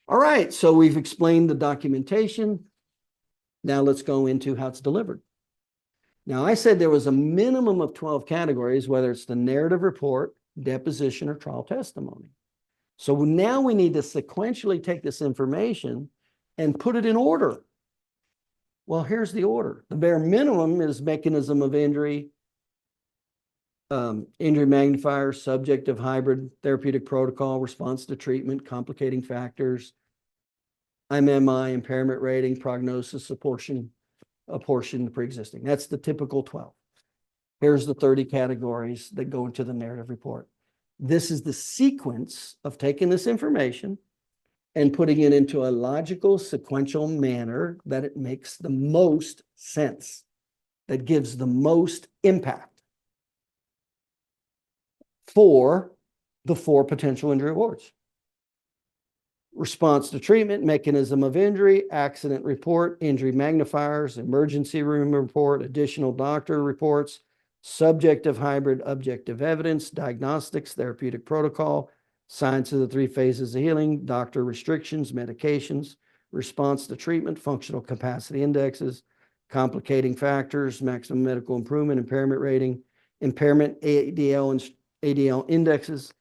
All right, so we've explained the documentation. Now let's go into how it's delivered. Now, I said there was a minimum of 12 categories, whether it's the narrative report, deposition, or trial testimony. So now we need to sequentially take this information and put it in order. Well, here's the order. The bare minimum is mechanism of injury, injury magnifier, subject of hybrid therapeutic protocol, response to treatment, complicating factors, MMI, impairment rating, prognosis, apportion pre-existing. That's the typical 12. Here's the 30 categories that go into the narrative report. This is the sequence of taking this information and putting it into a logical, sequential manner that it makes the most sense, that gives the most impact for the 4 potential injury awards. Response to treatment, mechanism of injury, accident report, injury magnifiers, emergency room report, additional doctor reports, subjective hybrid objective evidence, diagnostics, therapeutic protocol, science of the 3 phases of healing, doctor restrictions, medications, response to treatment, functional capacity indexes, complicating factors, maximum medical improvement, impairment rating, impairment ADL and ADL indexes,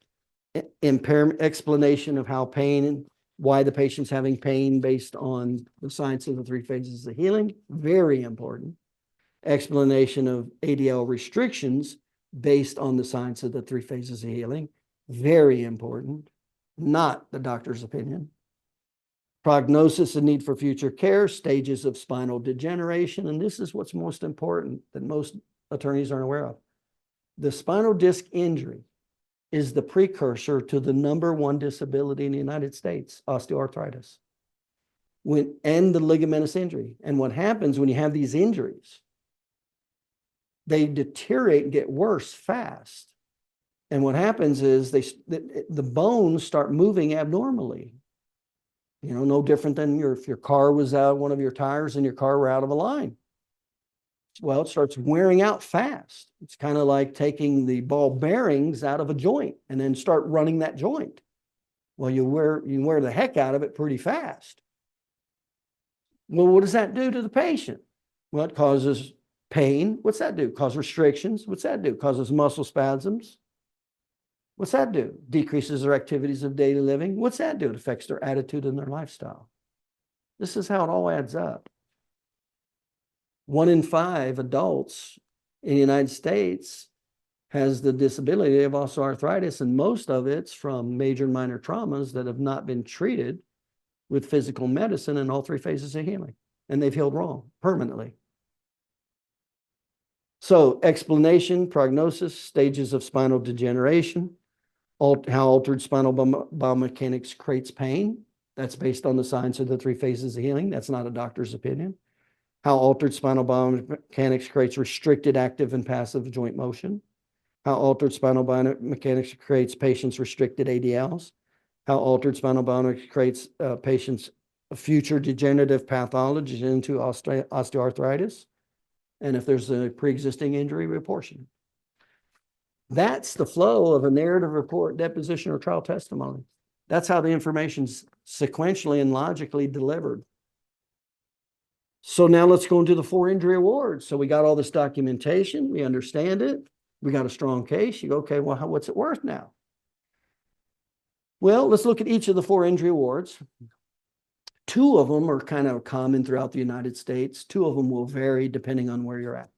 impairment explanation of how pain, why the patient's having pain based on the science of the 3 phases of healing, very important. Explanation of ADL restrictions based on the science of the 3 phases of healing, very important, not the doctor's opinion. Prognosis and need for future care, stages of spinal degeneration, and this is what's most important that most attorneys aren't aware of. The spinal disc injury is the precursor to the #1 disability in the United States, osteoarthritis, and the ligamentous injury. And what happens when you have these injuries, they deteriorate and get worse fast. And what happens is the bones start moving abnormally. You know, no different than if your car was out, one of your tires and your car were out of a line. Well, it starts wearing out fast. It's kind of like taking the ball bearings out of a joint and then start running that joint. Well, you wear the heck out of it pretty fast. Well, what does that do to the patient? Well, it causes pain. What's that do? Cause restrictions. What's that do? Causes muscle spasms. What's that do? Decreases their activities of daily living. What's that do? It affects their attitude and their lifestyle. This is how it all adds up. 1 in 5 adults in the United States has the disability of osteoarthritis, and most of it's from major and minor traumas that have not been treated with physical medicine in all 3 phases of healing, and they've healed wrong permanently. So, explanation, prognosis, stages of spinal degeneration, how altered spinal biomechanics creates pain. That's based on the science of the 3 phases of healing. That's not a doctor's opinion. How altered spinal biomechanics creates restricted active and passive joint motion. How altered spinal biomechanics creates patients' restricted ADLs. How altered spinal biomechanics creates patients' future degenerative pathology into osteoarthritis. And if there's a pre-existing injury, reportion. That's the flow of a narrative report, deposition, or trial testimony. That's how the information's sequentially and logically delivered. So now let's go into the 4 injury awards. So we got all this documentation. We understand it. We got a strong case. You go, okay, well, what's it worth now? Well, let's look at each of the 4 injury awards. 2 of them are kind of common throughout the United States. 2 of them will vary depending on where you're at.